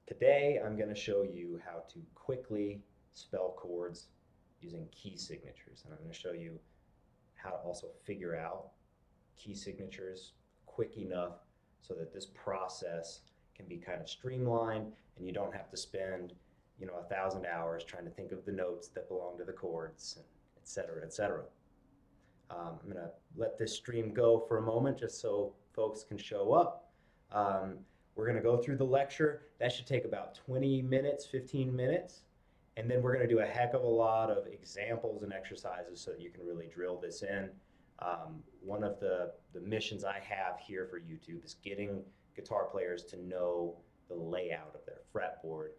Today I'm going to show you how to quickly spell chords using key signatures, and I'm going to show you how to also figure out key signatures quick enough so that this process can be kind of streamlined and you don't have to spend 1,000 hours trying to think of the notes that belong to the chords, et cetera, et cetera. I'm going to let this stream go for a moment just so folks can show up. We're going to go through the lecture. That should take about 20 minutes, 15 minutes. And then we're going to do a heck of a lot of examples and exercises so that you can really drill this in. One of the missions I have here for YouTube is getting guitar players to know the layout of their fretboard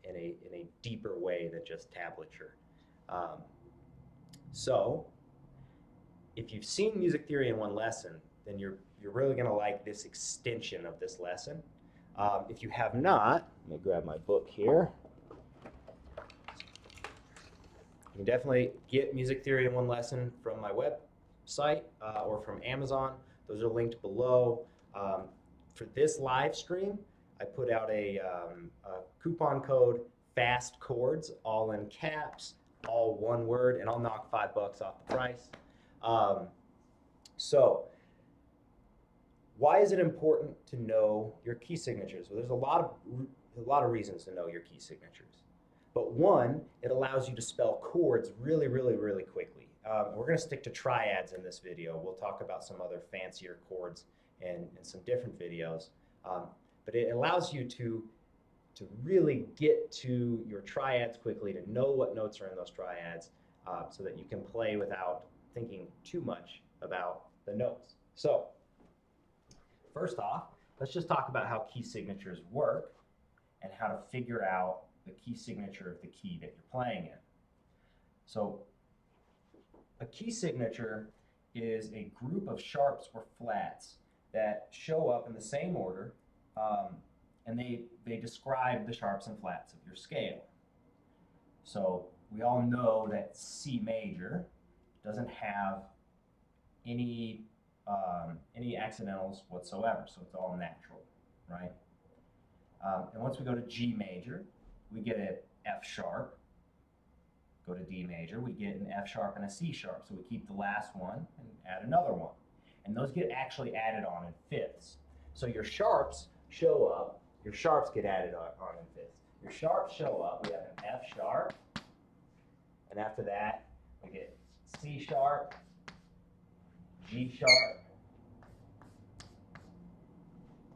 in a deeper way than just tablature. So if you've seen music theory in one lesson, then you're really going to like this extension of this lesson. If you have not, let me grab my book here. You can definitely get music theory in one lesson from my website or from Amazon. Those are linked below. For this live stream, I put out a coupon code FAST CHORDS, all in caps, all one word, and I'll knock $5 off the price. So why is it important to know your key signatures? Well, there's a lot of reasons to know your key signatures. But one, it allows you to spell chords really, really, really quickly. We're going to stick to triads in this video. We'll talk about some other fancier chords in some different videos. But it allows you to really get to your triads quickly, to know what notes are in those triads, so that you can play without thinking too much about the notes. So first off, let's just talk about how key signatures work and how to figure out the key signature of the key that you're playing in. So a key signature is a group of sharps or flats that show up in the same order, and they describe the sharps and flats of your scale. So we all know that C major doesn't have any accidentals whatsoever, so it's all natural, right? And once we go to G major, we get an F sharp. Go to D major, we get an F sharp and a C sharp, so we keep the last one and add another one. And those get actually added on in fifths. So your sharps show up, your sharps get added on in fifths. Your sharps show up, we have an F sharp, and after that, we get C sharp, G sharp,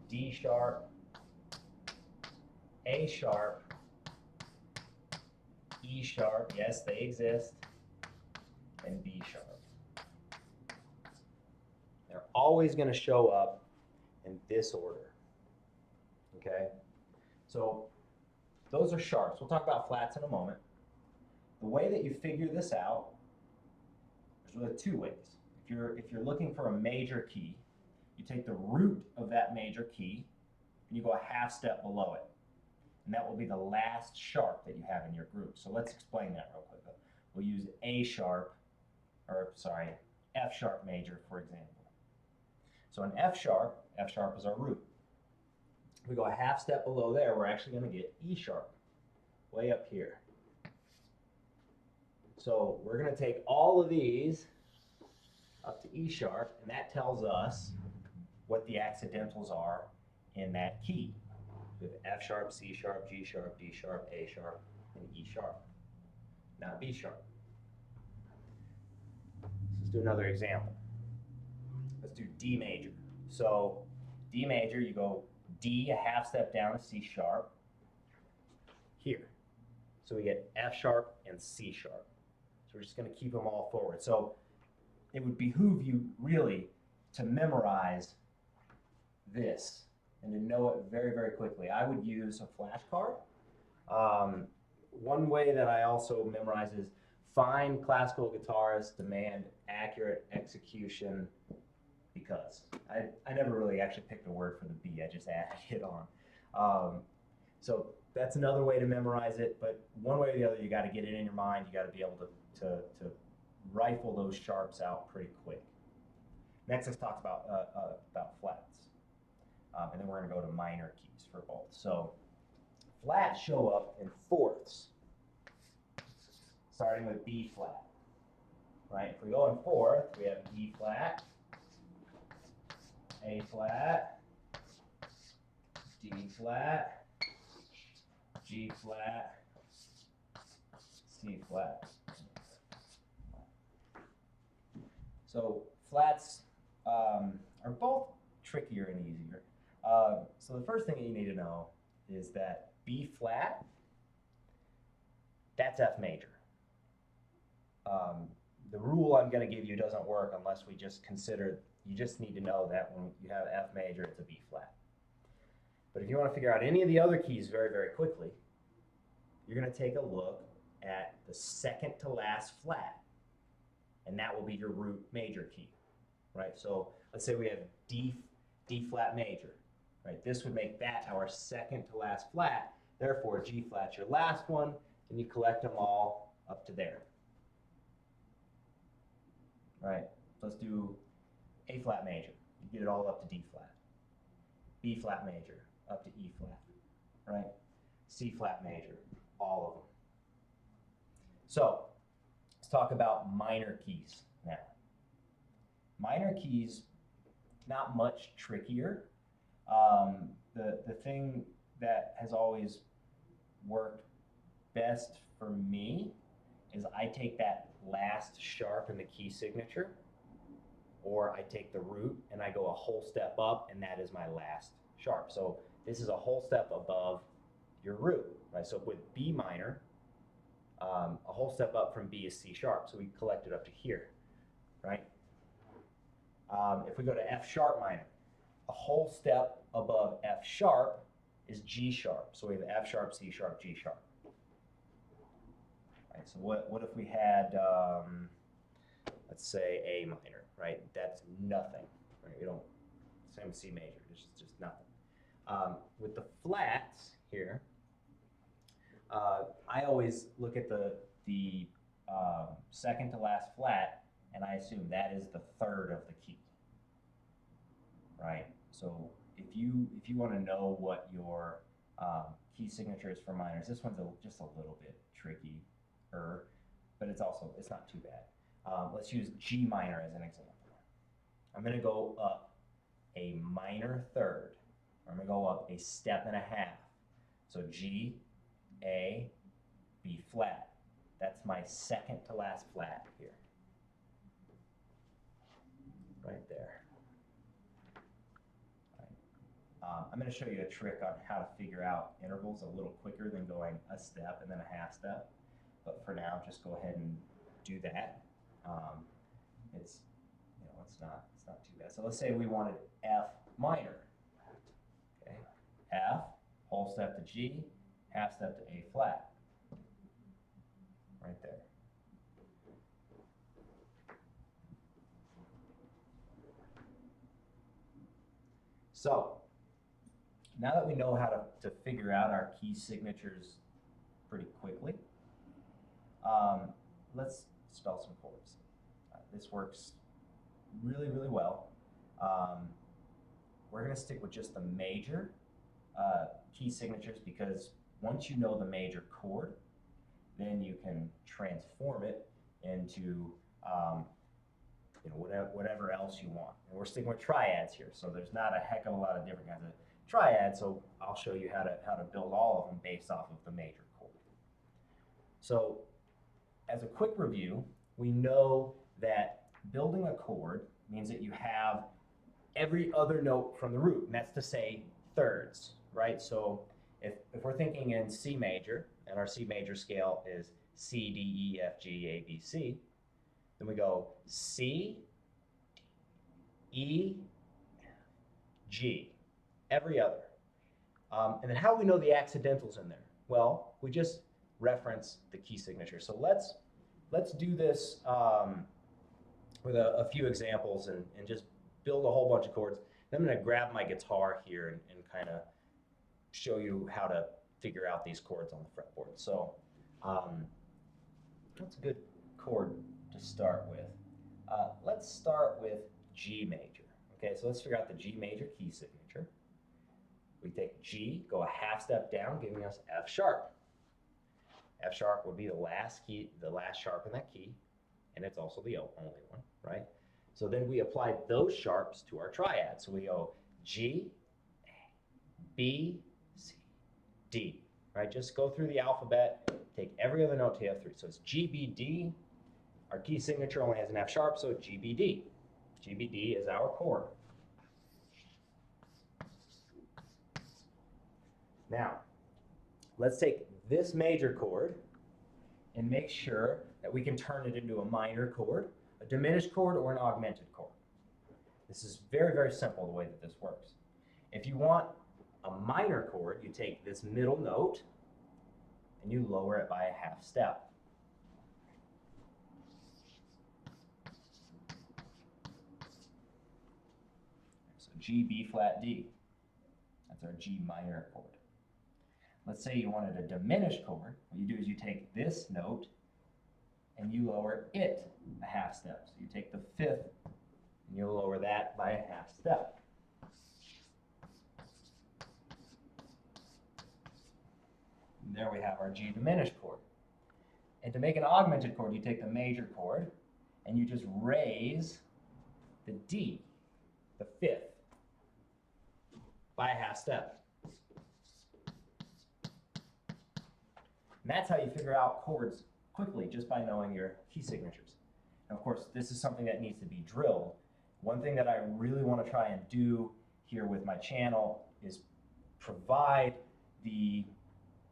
D sharp, A sharp, E sharp, yes, they exist, and B sharp. They're always going to show up in this order, okay? So those are sharps. We'll talk about flats in a moment. The way that you figure this out, there's really two ways. If you're looking for a major key, you take the root of that major key and you go a half step below it. And that will be the last sharp that you have in your group. So let's explain that real quick. We'll use F sharp major, for example. So an F sharp is our root. If we go a half step below there, we're actually going to get E sharp, way up here. So we're going to take all of these up to E sharp, and that tells us what the accidentals are in that key. We have F sharp, C sharp, G sharp, D sharp, A sharp, and E sharp, not B sharp. Let's do another example. Let's do D major. So D major, you go D a half step down to C sharp here. So we get F sharp and C sharp. So we're just going to keep them all forward. So it would behoove you really to memorize this and to know it very, very quickly. I would use a flashcard. One way that I also memorize is fine classical guitarists demand accurate execution because. I never really actually picked a word for the B, I just added it on. So that's another way to memorize it, but one way or the other, you got to get it in your mind. You got to be able to rifle those sharps out pretty quick. Next, let's talk about flats. And then we're going to go to minor keys for both. So flats show up in fourths, starting with B flat. Right? If we go in fourth, we have E flat, A flat, D flat, G flat, C flat. So flats are both trickier and easier. So the first thing that you need to know is that B flat, that's F major. The rule I'm going to give you doesn't work unless we just consider, you just need to know that when you have F major, it's a B flat. But if you want to figure out any of the other keys very, very quickly, you're going to take a look at the second to last flat, and that will be your root major key, right? So let's say we have D flat major, right? This would make that our second to last flat. Therefore, G flat's your last one, and you collect them all up to there. Right, so let's do A flat major. You get it all up to D flat. B flat major up to E flat, right? C flat major, all of them. So let's talk about minor keys now. Minor keys, not much trickier. The thing that has always worked best for me is I take that last sharp in the key signature, or I take the root and I go a whole step up, and that is my last sharp. So this is a whole step above your root, right? So with B minor, a whole step up from B is C sharp, so we collect it up to here, right? If we go to F sharp minor, a whole step above F sharp is G sharp, so we have F sharp, C sharp, G sharp. Right, so what if we had, let's say A minor, right? That's nothing, right? We don't, same with C major, it's just nothing. With the flats here, I always look at the second to last flat, and I assume that is the third of the key, right? So if you want to know what your key signature is for minors, this one's just a little bit tricky. But it's not too bad. Let's use G minor as an example. I'm going to go up a minor third. I'm going to go up a step and a half. So G, A, B flat. That's my second to last flat here. Right there. Right. I'm going to show you a trick on how to figure out intervals a little quicker than going a step and then a half step. But for now, just go ahead and do that. It's not too bad. So let's say we wanted F minor. Okay, F, whole step to G, half step to A flat. Right there. So now that we know how to figure out our key signatures pretty quickly, let's spell some chords. This works really, really well. We're going to stick with just the major key signatures, because once you know the major chord, then you can transform it into whatever else you want. And we're sticking with triads here, so there's not a heck of a lot of different kinds of triads. So I'll show you how to build all of them based off of the major chord. So as a quick review, we know that building a chord means that you have every other note from the root, and that's to say thirds, right? So if we're thinking in C major, and our C major scale is C, D, E, F, G, A, B, C, then we go C, E, G, every other. And then how do we know the accidentals in there? Well, we just reference the key signature. So let's do this with a few examples and just build a whole bunch of chords. Then I'm going to grab my guitar here and kind of show you how to figure out these chords on the fretboard. So that's a good chord to start with. Let's start with G major. Okay, so let's figure out the G major key signature. We take G, go a half step down, giving us F sharp. F sharp would be the last key, the last sharp in that key, and it's also the only one, right? So then we apply those sharps to our triad. So we go G, A, B, C, D, right? Just go through the alphabet, take every other note to F3. So it's G, B, D. Our key signature only has an F sharp, so G, B, D. G, B, D is our chord. Now, let's take this major chord and make sure that we can turn it into a minor chord, a diminished chord, or an augmented chord. This is very, very simple the way that this works. If you want a minor chord, you take this middle note and you lower it by a half step. So G, B flat, D. That's our G minor chord. Let's say you wanted a diminished chord. What you do is you take this note and you lower it a half step. So you take the fifth and you lower that by a half step. And there we have our G diminished chord. And to make an augmented chord, you take the major chord and you just raise the D, the fifth, by a half step. And that's how you figure out chords quickly, just by knowing your key signatures. And of course, this is something that needs to be drilled. One thing that I really want to try and do here with my channel is provide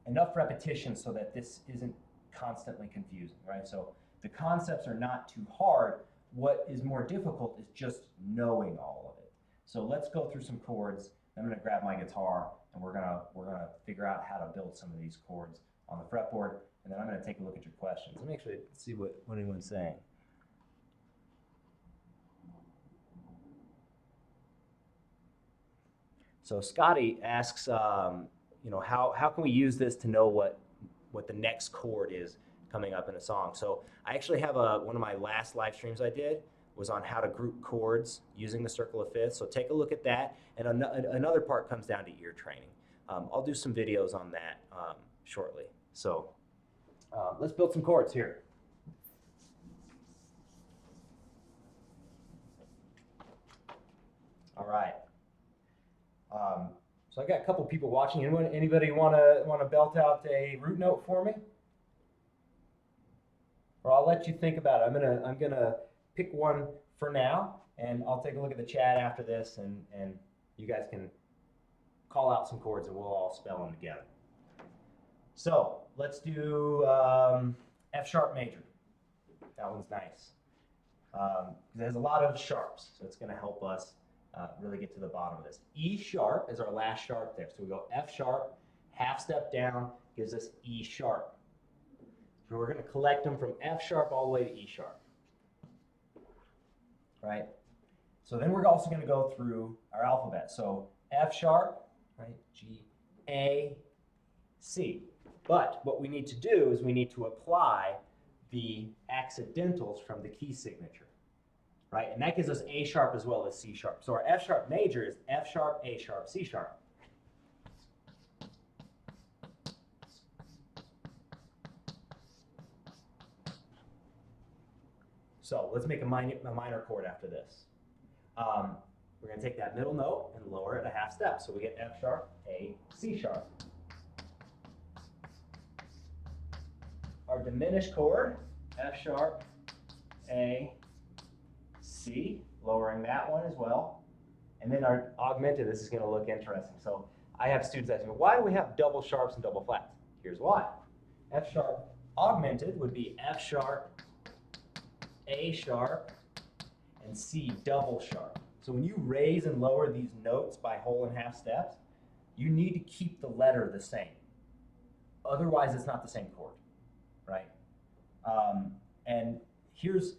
enough repetition so that this isn't constantly confusing, right? So the concepts are not too hard. What is more difficult is just knowing all of it. So let's go through some chords. I'm going to grab my guitar and we're gonna figure out how to build some of these chords on the fretboard, and then I'm going to take a look at your questions. Let me actually see what anyone's saying. So Scotty asks, you know, how can we use this to know what the next chord is coming up in a song? So I actually have one of my last live streams I did was on how to group chords using the circle of fifths. So take a look at that, and another part comes down to ear training. I'll do some videos on that shortly. So let's build some chords here. All right. So I got a couple people watching. Anybody want to belt out a root note for me? Or I'll let you think about it. I'm gonna pick one for now, and I'll take a look at the chat after this, and you guys can call out some chords, and we'll all spell them together. So let's do F sharp major. That one's nice. It has a lot of sharps, so it's going to help us really get to the bottom of this. E sharp is our last sharp there. So we go F sharp, half step down, gives us E sharp. So we're going to collect them from F sharp all the way to E sharp. Right? So then we're also going to go through our alphabet. So F sharp, right? G, A, C. But what we need to do is we need to apply the accidentals from the key signature, right? And that gives us A sharp as well as C sharp. So our F sharp major is F sharp, A sharp, C sharp. So let's make a minor chord after this. We're going to take that middle note and lower it a half step. So we get F sharp, A, C sharp. Our diminished chord, F sharp, A, C, lowering that one as well. And then our augmented, this is going to look interesting. So I have students asking me, why do we have double sharps and double flats? Here's why. F sharp augmented would be F sharp, A sharp, and C double sharp. So when you raise and lower these notes by whole and half steps, you need to keep the letter the same. Otherwise, it's not the same chord, right? And here's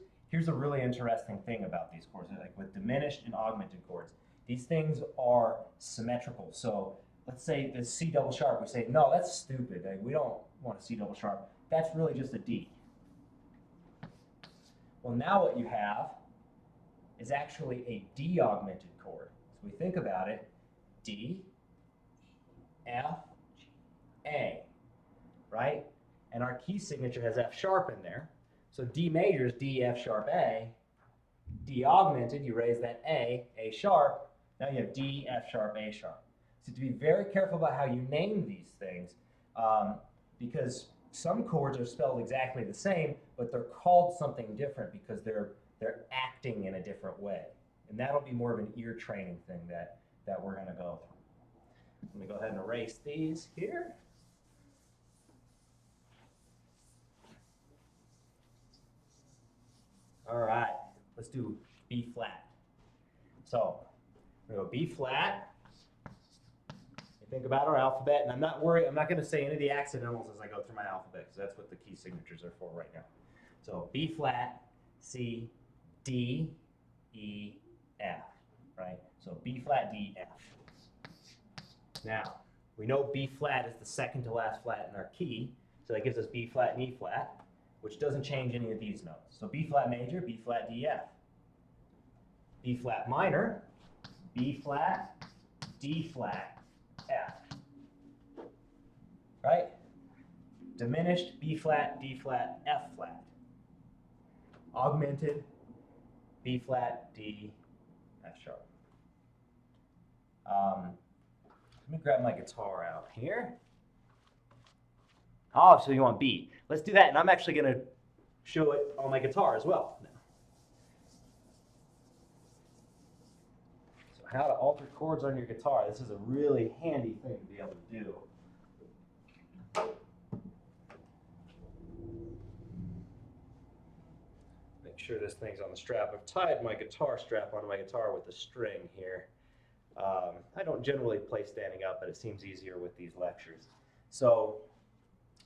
a really interesting thing about these chords. Like with diminished and augmented chords, these things are symmetrical. So let's say the C double sharp, we say, no, that's stupid. Like, we don't want a C double sharp. That's really just a D. Well, now what you have is actually a D augmented chord. So we think about it, D, F, A, right? And our key signature has F sharp in there. So D major is D, F sharp, A. D augmented, you raise that A sharp. Now you have D, F sharp, A sharp. So to be very careful about how you name these things, because some chords are spelled exactly the same, but they're called something different because they're acting in a different way. And that'll be more of an ear training thing that we're going to go through. Let me go ahead and erase these here. All right, let's do B flat. So we're going to go B flat. Think about our alphabet, and I'm not going to say any of the accidentals as I go through my alphabet, because that's what the key signatures are for right now. So B flat, C, D, E, F, right? So B flat, D, F. Now, we know B flat is the second to last flat in our key, so that gives us B flat and E flat, which doesn't change any of these notes. So B flat major, B flat, D, F. B flat minor, B flat, D flat, F, right? Diminished, B flat, D flat, F flat. Augmented, B flat, D, F sharp. Let me grab my guitar out here. Oh, so you want B. Let's do that, and I'm actually going to show it on my guitar as well. How to alter chords on your guitar. This is a really handy thing to be able to do. Make sure this thing's on the strap. I've tied my guitar strap onto my guitar with a string here. I don't generally play standing up, but it seems easier with these lectures. So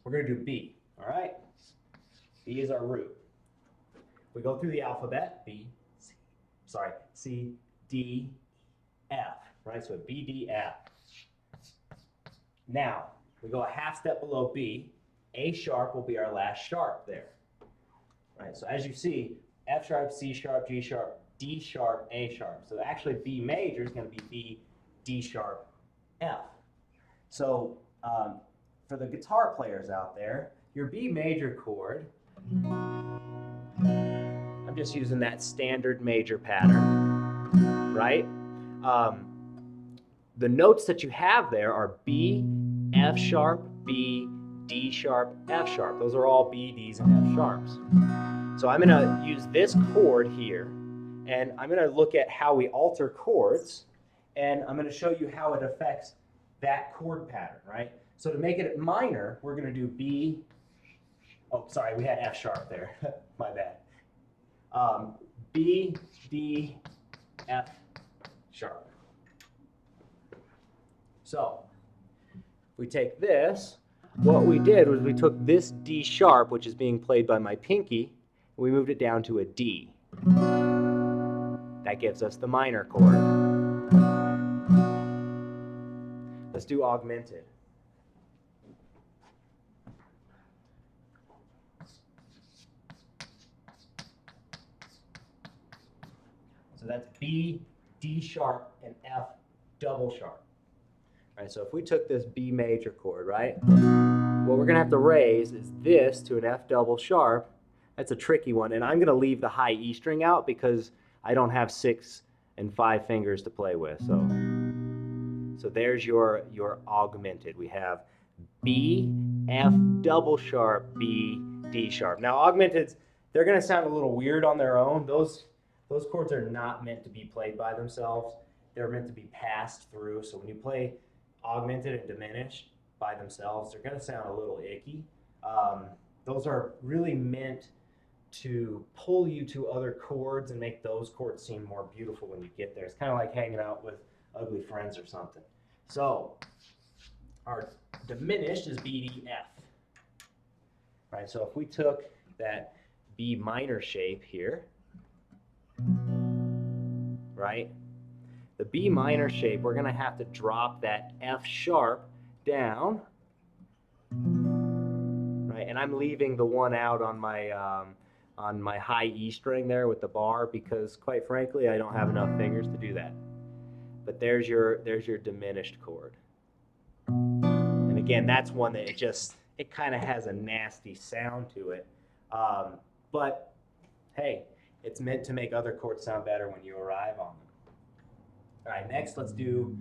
we're going to do B, all right? B is our root. We go through the alphabet, C, D, F, right? So B, D, F. Now, we go a half step below B. A sharp will be our last sharp there, right? So as you see, F sharp, C sharp, G sharp, D sharp, A sharp. So actually B major is going to be B, D sharp, F. So for the guitar players out there, your B major chord, I'm just using that standard major pattern, right? The notes that you have there are B, F sharp, B, D sharp, F sharp. Those are all B, Ds, and F sharps. So I'm going to use this chord here, and I'm going to look at how we alter chords, and I'm going to show you how it affects that chord pattern, right? So to make it minor, we're going to do B, oh, sorry, we had F sharp there. My bad. B, D, F sharp. So if we take this, what we did was we took this D sharp, which is being played by my pinky, and we moved it down to a D. That gives us the minor chord. Let's do augmented. So that's B, D sharp, and F double sharp. All right, so if we took this B major chord, right, what we're going to have to raise is this to an F double sharp. That's a tricky one, and I'm going to leave the high E string out because I don't have 6 and 5 fingers to play with. So there's your augmented. We have B, F double sharp, B, D sharp. Now augmenteds, they're going to sound a little weird on their own. Those chords are not meant to be played by themselves. They're meant to be passed through. So when you play augmented and diminished by themselves, they're going to sound a little icky. Those are really meant to pull you to other chords and make those chords seem more beautiful when you get there. It's kind of like hanging out with ugly friends or something. So our diminished is B, D, F. Right, so if we took that B minor shape here, right, the B minor shape, we're going to have to drop that F sharp down, right, and I'm leaving the one out on my high E string there with the bar because, quite frankly, I don't have enough fingers to do that. But there's your diminished chord. again, that's one that it kind of has a nasty sound to it. But hey, it's meant to make other chords sound better when you arrive on them. All right, next let's do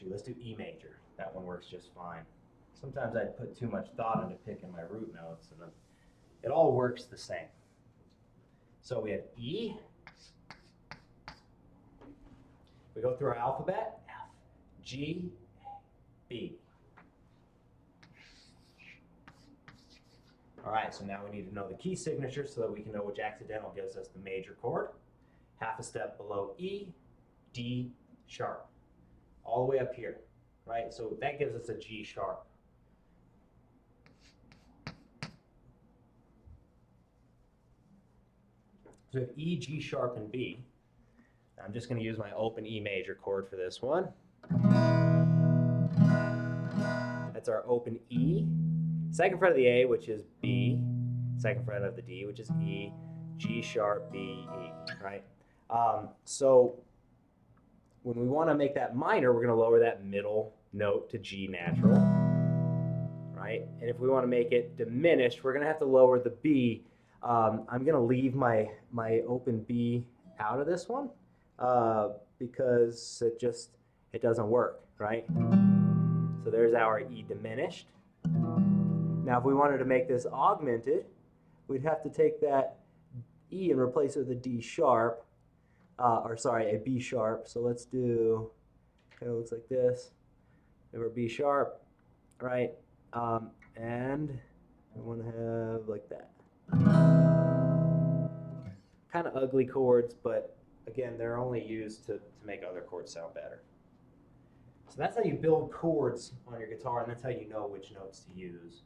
let's do E major. That one works just fine. Sometimes I put too much thought into picking my root notes, and then it all works the same. So we have E. We go through our alphabet: F, G, B. All right, so now we need to know the key signature so that we can know which accidental gives us the major chord. Half a step below E, D sharp, all the way up here, right? So that gives us a G sharp. So we have E, G sharp, and B. I'm just going to use my open E major chord for this one. That's our open E. Second fret of the A, which is B. Second fret of the D, which is E. G sharp, B, E, right? So when we want to make that minor, we're going to lower that middle note to G natural, right? And if we want to make it diminished, we're going to have to lower the B. I'm going to leave my open B out of this one because it doesn't work, right? So there's our E diminished. Now if we wanted to make this augmented, we'd have to take that E and replace it with a D sharp, a B sharp. So let's do, kind of looks like this. We have our B sharp, right? And we want to have like that. Kind of ugly chords, but again, they're only used to make other chords sound better. So that's how you build chords on your guitar, and that's how you know which notes to use.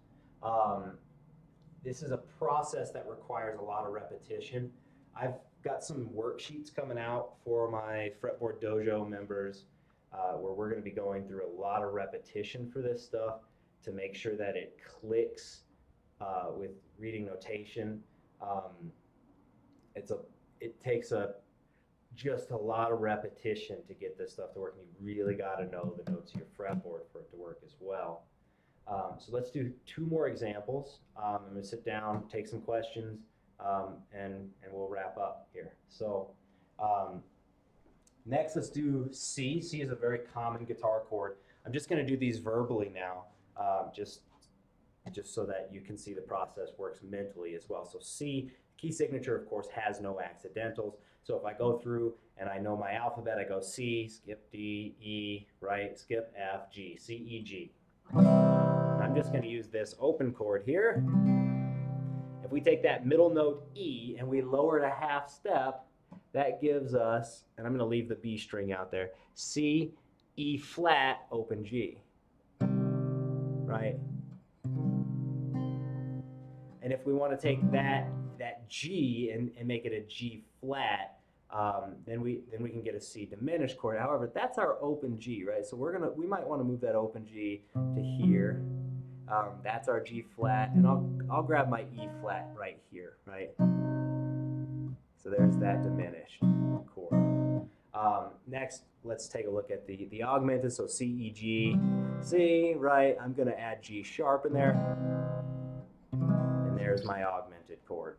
This is a process that requires a lot of repetition. I've got some worksheets coming out for my Fretboard Dojo members where we're going to be going through a lot of repetition for this stuff to make sure that it clicks with reading notation. It takes just a lot of repetition to get this stuff to work, and you really got to know the notes of your fretboard for it to work as well. So let's do 2 more examples. I'm going to sit down, take some questions, and we'll wrap up here. So next, let's do C. C is a very common guitar chord. I'm just going to do these verbally now, just so that you can see the process works mentally as well. So C, key signature, of course, has no accidentals. So if I go through and I know my alphabet, I go C, skip D, E, right, skip F, G, C, E, G. I'm just going to use this open chord here. If we take that middle note E and we lower it a half step, that gives us, and I'm going to leave the B string out there, C, E flat, open G, right? And if we want to take that G and make it a G flat, then we can get a C diminished chord. However, that's our open G, right? So we might want to move that open G to here. That's our G flat, and I'll grab my E flat right here, right? So there's that diminished chord. Next, let's take a look at the augmented. So C, E, G, C, right? I'm going to add G sharp in there. There's my augmented chord.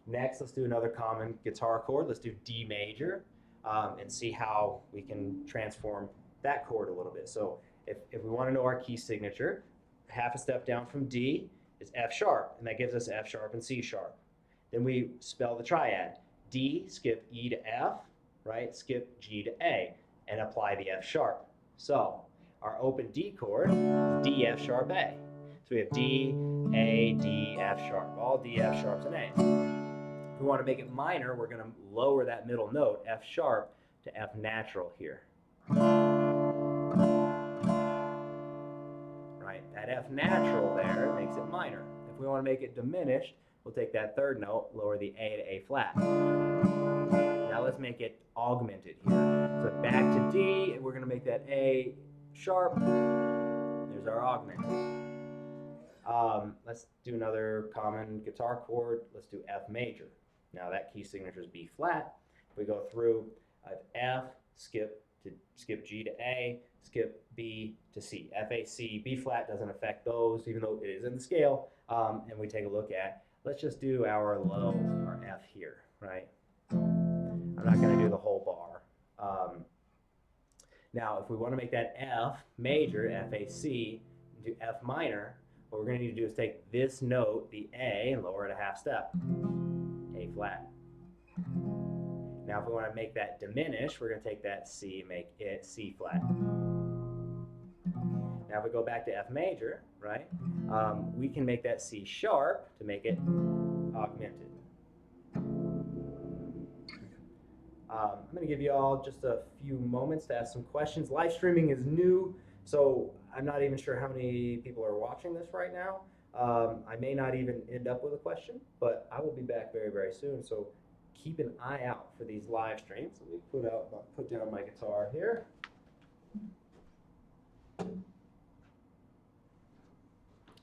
Next, let's do another common guitar chord. Let's do D major and see how we can transform that chord a little bit. So if we want to know our key signature, half a step down from D is F sharp, and that gives us F sharp and C sharp. Then we spell the triad. D, skip E to F, right? Skip G to A, and apply the F sharp. So our open D chord is D, F sharp, A. So we have D, A, D, F sharp, all D, F sharps, and A's. If we want to make it minor, we're going to lower that middle note, F sharp, to F natural here. Right, that F natural there makes it minor. If we want to make it diminished, we'll take that third note, lower the A to A flat. Now let's make it augmented here. So back to D, and we're going to make that A sharp. There's our augmented. Let's do another common guitar chord. Let's do F major. Now that key signature is B flat. If we go through, I have F, skip G to A, skip B to C. F, A, C, B flat doesn't affect those, even though it is in the scale. And we take a look at, let's just do our low, our F here, right? I'm not going to do the whole bar. Now, if we want to make that F major, F, A, C, into F minor, what we're going to need to do is take this note, the A, and lower it a half step, A flat. Now, if we want to make that diminish, we're going to take that C and make it C flat. Now, if we go back to F major, right, we can make that C sharp to make it augmented. I'm going to give you all just a few moments to ask some questions. Live streaming is new, so I'm not even sure how many people are watching this right now. I may not even end up with a question, but I will be back very, very soon. So keep an eye out for these live streams. Let me put down my guitar here.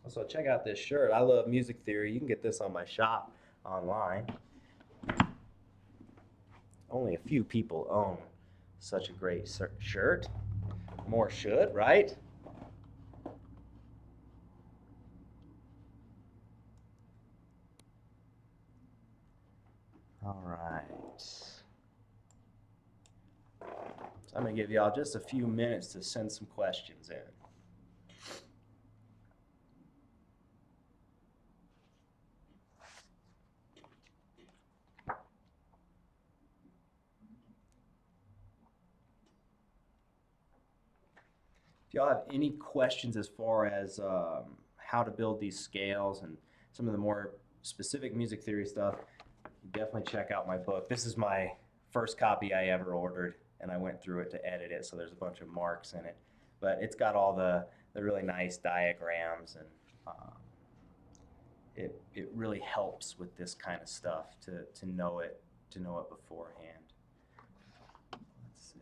Also, check out this shirt. I love music theory. You can get this on my shop online. Only a few people own such a great shirt. More should, right? All right. So I'm going to give y'all just a few minutes to send some questions in. If y'all have any questions as far as how to build these scales and some of the more specific music theory stuff, definitely check out my book. This is my first copy I ever ordered, and I went through it to edit it, so there's a bunch of marks in it. But it's got all the really nice diagrams, and it really helps with this kind of stuff to know it beforehand. Let's see.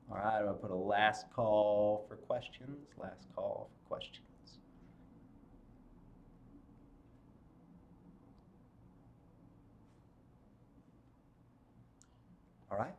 All right, I'm going to put a last call for questions. Last call for questions. All right.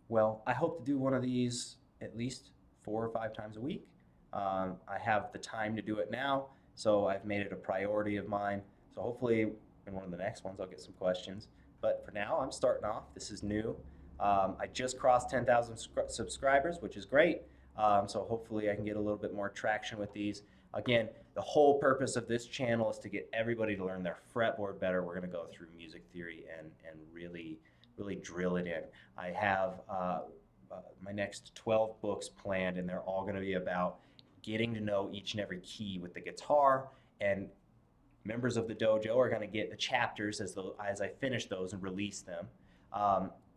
Well, I hope to do one of these at least 4 or 5 times a week. I have the time to do it now, so I've made it a priority of mine. So hopefully in one of the next ones I'll get some questions. But for now, I'm starting off. This is new. I just crossed 10,000 subscribers, which is great. So hopefully I can get a little bit more traction with these. Again, the whole purpose of this channel is to get everybody to learn their fretboard better. We're going to go through music theory and really drill it in. I have my next 12 books planned, and they're all going to be about getting to know each and every key with the guitar, and members of the dojo are going to get the chapters as I finish those and release them.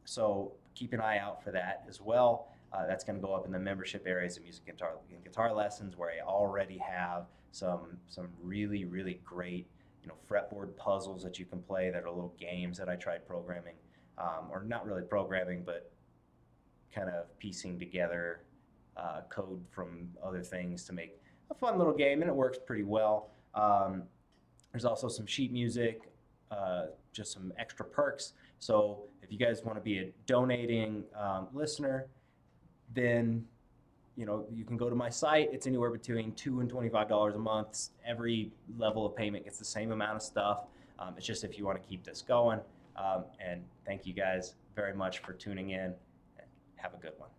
So keep an eye out for that as well. That's going to go up in the membership areas of music and guitar lessons, where I already have some really great fretboard puzzles that you can play that are little games that I tried programming, or not really programming, but kind of piecing together code from other things to make a fun little game, and it works pretty well. There's also some sheet music, just some extra perks. So if you guys want to be a donating listener, then you can go to my site. It's anywhere between $2 and $25 a month. Every level of payment gets the same amount of stuff. It's just if you want to keep this going. And thank you guys very much for tuning in. Have a good one.